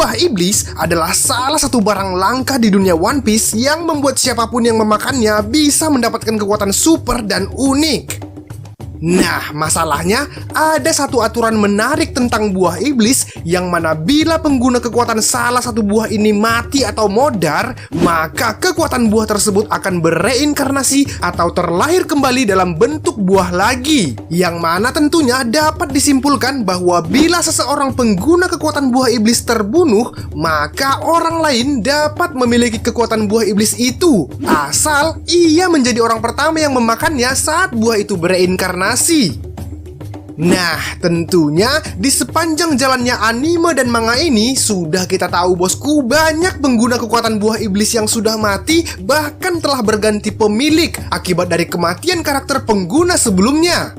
Buah iblis adalah salah satu barang langka di dunia One Piece yang membuat siapapun yang memakannya bisa mendapatkan kekuatan super dan unik. Nah, masalahnya ada satu aturan menarik tentang buah iblis yang mana bila pengguna kekuatan salah satu buah ini mati atau modar, maka kekuatan buah tersebut akan bereinkarnasi atau terlahir kembali dalam bentuk buah lagi. Yang mana tentunya dapat disimpulkan bahwa bila seseorang pengguna kekuatan buah iblis terbunuh, maka orang lain dapat memiliki kekuatan buah iblis itu, asal ia menjadi orang pertama yang memakannya saat buah itu bereinkarnasi. Nah, tentunya di sepanjang jalannya anime dan manga ini sudah kita tahu bosku, banyak pengguna kekuatan buah iblis yang sudah mati bahkan telah berganti pemilik akibat dari kematian karakter pengguna sebelumnya.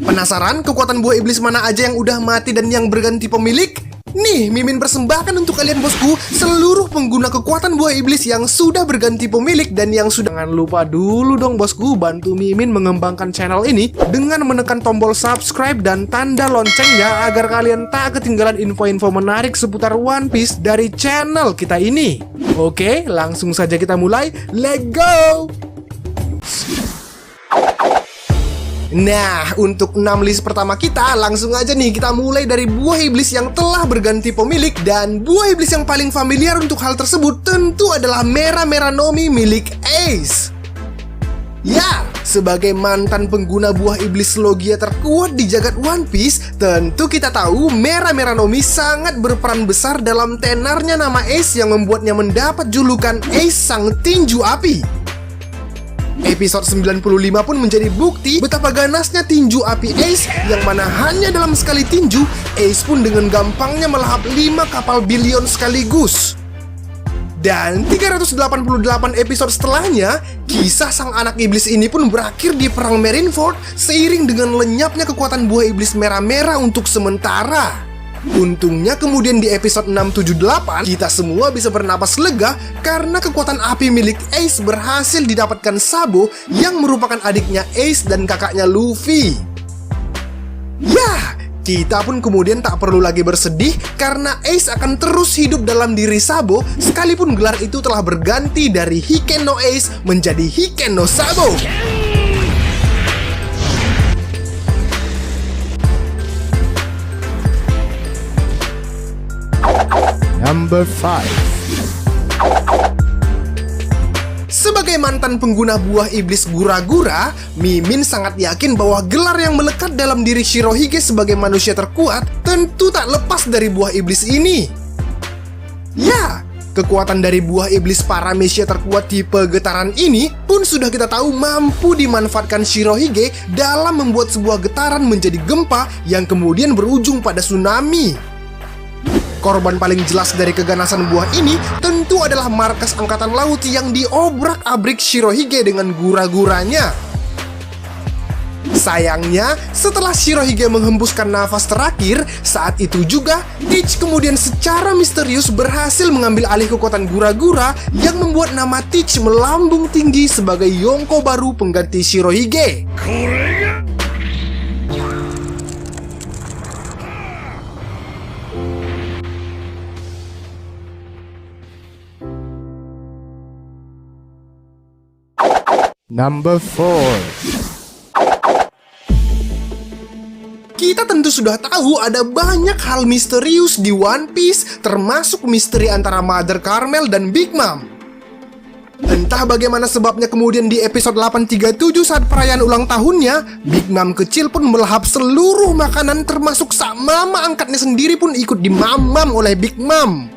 Penasaran kekuatan buah iblis mana aja yang udah mati dan yang berganti pemilik? Nih, Mimin persembahkan untuk kalian bosku seluruh pengguna kekuatan buah iblis yang sudah berganti pemilik dan yang sudah. Jangan lupa dulu dong bosku, bantu Mimin mengembangkan channel ini dengan menekan tombol subscribe dan tanda loncengnya agar kalian tak ketinggalan info-info menarik seputar One Piece dari channel kita ini. Oke, langsung saja kita mulai. Let's go! Nah, untuk 6 list pertama kita, langsung aja nih kita mulai dari buah iblis yang telah berganti pemilik. Dan buah iblis yang paling familiar untuk hal tersebut tentu adalah Mera Mera no Mi milik Ace. Ya, sebagai mantan pengguna buah iblis Logia terkuat di jagat One Piece, tentu kita tahu Mera Mera no Mi sangat berperan besar dalam tenarnya nama Ace yang membuatnya mendapat julukan Ace Sang Tinju Api. Episode 95 pun menjadi bukti betapa ganasnya tinju api Ace, yang mana hanya dalam sekali tinju, Ace pun dengan gampangnya melahap 5 kapal billion sekaligus. Dan 388 episode setelahnya, kisah sang anak iblis ini pun berakhir di perang Marineford seiring dengan lenyapnya kekuatan buah iblis merah-merah untuk sementara. Untungnya kemudian di episode 678 kita semua bisa bernapas lega karena kekuatan api milik Ace berhasil didapatkan Sabo yang merupakan adiknya Ace dan kakaknya Luffy. Ya, kita pun kemudian tak perlu lagi bersedih karena Ace akan terus hidup dalam diri Sabo sekalipun gelar itu telah berganti dari Hiken no Ace menjadi Hiken no Sabo. Number 5. Sebagai mantan pengguna buah iblis Gura-Gura, Mimin sangat yakin bahwa gelar yang melekat dalam diri Shirohige sebagai manusia terkuat tentu tak lepas dari buah iblis ini. Ya, kekuatan dari buah iblis Paramecia terkuat tipe getaran ini pun sudah kita tahu mampu dimanfaatkan Shirohige dalam membuat sebuah getaran menjadi gempa yang kemudian berujung pada tsunami. Korban paling jelas dari keganasan buah ini tentu adalah markas angkatan laut yang diobrak-abrik Shirohige dengan gura-guranya. Sayangnya, setelah Shirohige menghembuskan nafas terakhir, saat itu juga Teach kemudian secara misterius berhasil mengambil alih kekuatan gura-gura yang membuat nama Teach melambung tinggi sebagai Yonko baru pengganti Shirohige. Number 4. Kita tentu sudah tahu ada banyak hal misterius di One Piece, termasuk misteri antara Mother Carmel dan Big Mom. Entah bagaimana sebabnya kemudian di episode 837 saat perayaan ulang tahunnya, Big Mom kecil pun melahap seluruh makanan termasuk sak mama angkatnya sendiri pun ikut dimamam oleh Big Mom.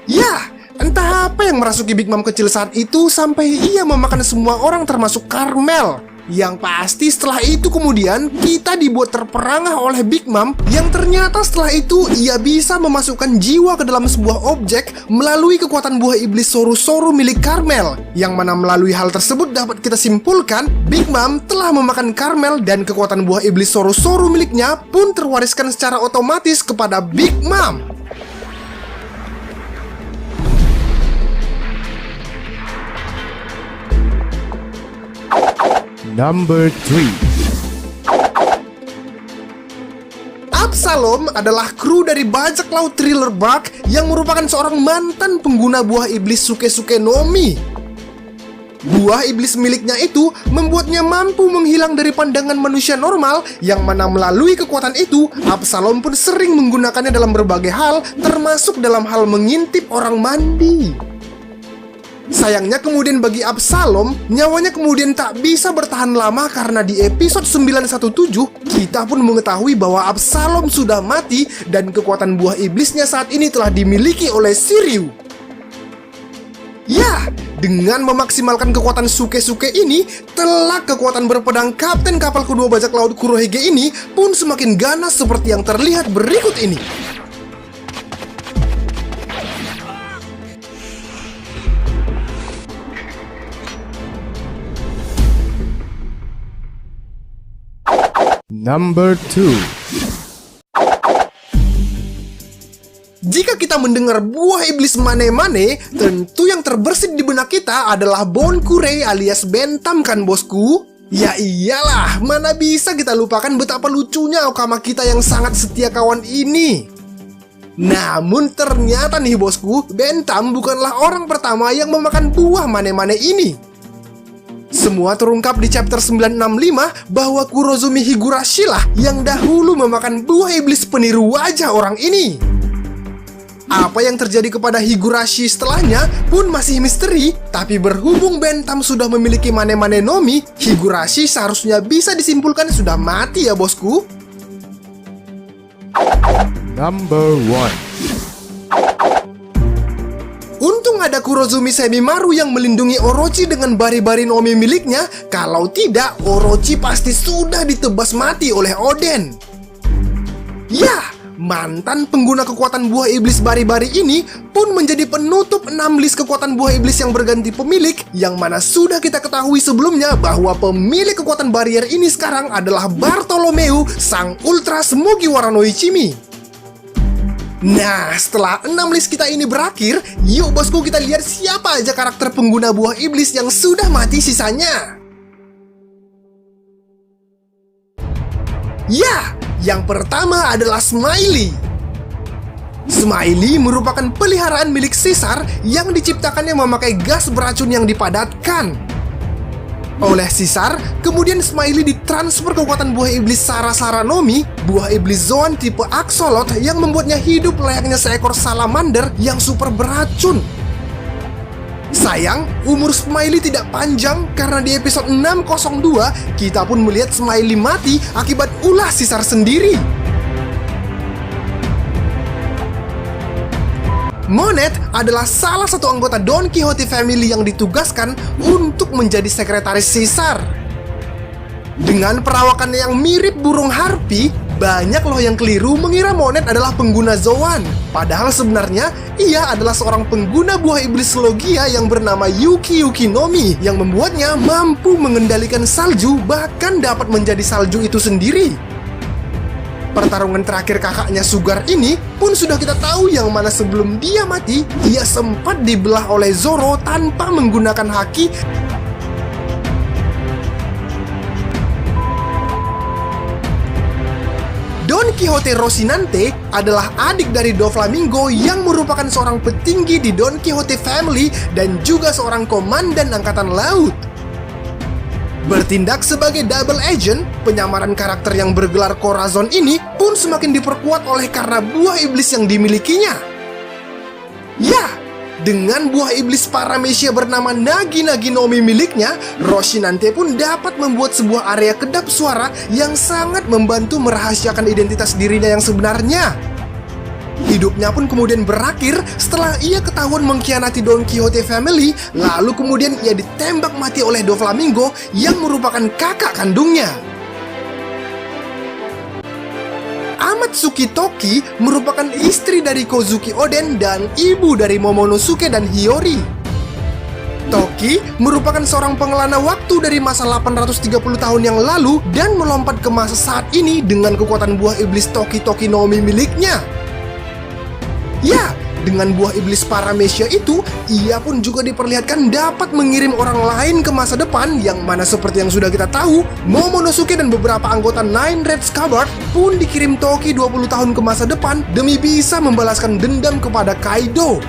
Ya, entah apa yang merasuki Big Mom kecil saat itu sampai ia memakan semua orang termasuk Carmel. Yang pasti setelah itu kemudian kita dibuat terperangah oleh Big Mom yang ternyata setelah itu ia bisa memasukkan jiwa ke dalam sebuah objek melalui kekuatan buah iblis Soru-Soru milik Carmel. Yang mana melalui hal tersebut dapat kita simpulkan Big Mom telah memakan Carmel dan kekuatan buah iblis Soru-Soru miliknya pun terwariskan secara otomatis kepada Big Mom. Number 3. Absalom adalah kru dari bajak laut Thriller Bark yang merupakan seorang mantan pengguna buah iblis Suke Nomi. Buah iblis miliknya itu membuatnya mampu menghilang dari pandangan manusia normal, yang mana melalui kekuatan itu, Absalom pun sering menggunakannya dalam berbagai hal, termasuk dalam hal mengintip orang mandi. Sayangnya kemudian bagi Absalom, nyawanya kemudian tak bisa bertahan lama karena di episode 917, kita pun mengetahui bahwa Absalom sudah mati dan kekuatan buah iblisnya saat ini telah dimiliki oleh Shiryu. Ya, dengan memaksimalkan kekuatan Suke ini, telak kekuatan berpedang kapten kapal kedua bajak laut Kurohige ini pun semakin ganas seperti yang terlihat berikut ini. Number 2. Jika kita mendengar buah iblis Mane-Mane, tentu yang terbersit di benak kita adalah Bon Kurei alias Bentam kan bosku? Ya iyalah, mana bisa kita lupakan betapa lucunya Okama kita yang sangat setia kawan ini. Namun ternyata nih bosku, Bentam bukanlah orang pertama yang memakan buah Mane-Mane ini. Semua terungkap di chapter 965 bahwa Kurozumi Higurashi lah yang dahulu memakan buah iblis peniru wajah orang ini. Apa yang terjadi kepada Higurashi setelahnya pun masih misteri, tapi berhubung Bentam sudah memiliki Mane-Mane Nomi, Higurashi seharusnya bisa disimpulkan sudah mati ya bosku. Number 1. Untung ada Kurozumi Semimaru yang melindungi Orochi dengan bari-bari Nomi miliknya. Kalau tidak, Orochi pasti sudah ditebas mati oleh Oden. Ya, mantan pengguna kekuatan buah iblis bari-bari ini pun menjadi penutup 6 list kekuatan buah iblis yang berganti pemilik, yang mana sudah kita ketahui sebelumnya bahwa pemilik kekuatan barrier ini sekarang adalah Bartolomeu, sang Ultra Mugiwara no Ichimi. Nah, setelah 6 list kita ini berakhir, yuk bosku kita lihat siapa aja karakter pengguna buah iblis yang sudah mati sisanya. Ya, yang pertama adalah Smiley. Smiley merupakan peliharaan milik Caesar yang diciptakannya memakai gas beracun yang dipadatkan. Oleh Caesar, kemudian Smiley ditransfer kekuatan buah iblis Sarasara Nomi, buah iblis Zoan tipe Axolot yang membuatnya hidup layaknya seekor salamander yang super beracun. Sayang, umur Smiley tidak panjang karena di episode 602 kita pun melihat Smiley mati akibat ulah Caesar sendiri. Monet adalah salah satu anggota Don Quixote family yang ditugaskan untuk menjadi sekretaris Caesar. Dengan perawakannya yang mirip burung harpi, banyak loh yang keliru mengira Monet adalah pengguna Zoan. Padahal sebenarnya ia adalah seorang pengguna buah iblis Logia yang bernama Yuki Nomi, yang membuatnya mampu mengendalikan salju, bahkan dapat menjadi salju itu sendiri. Pertarungan terakhir kakaknya Sugar ini pun sudah kita tahu yang mana sebelum dia mati, ia sempat dibelah oleh Zoro tanpa menggunakan haki. Don Quixote Rocinante adalah adik dari Doflamingo yang merupakan seorang petinggi di Don Quixote family dan juga seorang komandan angkatan laut. Bertindak sebagai double agent, penyamaran karakter yang bergelar Corazon ini pun semakin diperkuat oleh karena buah iblis yang dimilikinya. Ya, dengan buah iblis Paramecia bernama Nagi Nomi miliknya, Rocinante pun dapat membuat sebuah area kedap suara yang sangat membantu merahasiakan identitas dirinya yang sebenarnya. Hidupnya pun kemudian berakhir setelah ia ketahuan mengkhianati Don Quixote family, lalu kemudian ia ditembak mati oleh Doflamingo yang merupakan kakak kandungnya. Amatsuki Toki merupakan istri dari Kozuki Oden dan ibu dari Momonosuke dan Hiyori. Toki merupakan seorang pengelana waktu dari masa 830 tahun yang lalu dan melompat ke masa saat ini dengan kekuatan buah iblis Toki Nomi miliknya. Ya, Dengan buah iblis Paramecia itu, ia pun juga diperlihatkan dapat mengirim orang lain ke masa depan, yang mana seperti yang sudah kita tahu, Momonosuke dan beberapa anggota Nine Red Scabbard pun dikirim Toki 20 tahun ke masa depan demi bisa membalaskan dendam kepada Kaido.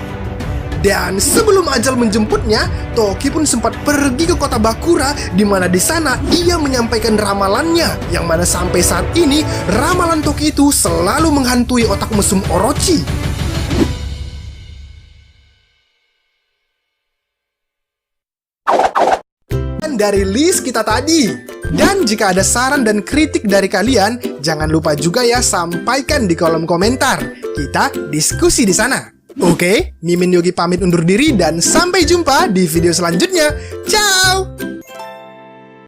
Dan sebelum ajal menjemputnya, Toki pun sempat pergi ke kota Bakura, di mana di sana ia menyampaikan ramalannya, yang mana sampai saat ini ramalan Toki itu selalu menghantui otak mesum Orochi. Dan dari list kita tadi. Dan jika ada saran dan kritik dari kalian, jangan lupa juga ya sampaikan di kolom komentar. Kita diskusi di sana. Oke, Mimin Yogi pamit undur diri dan sampai jumpa di video selanjutnya. Ciao!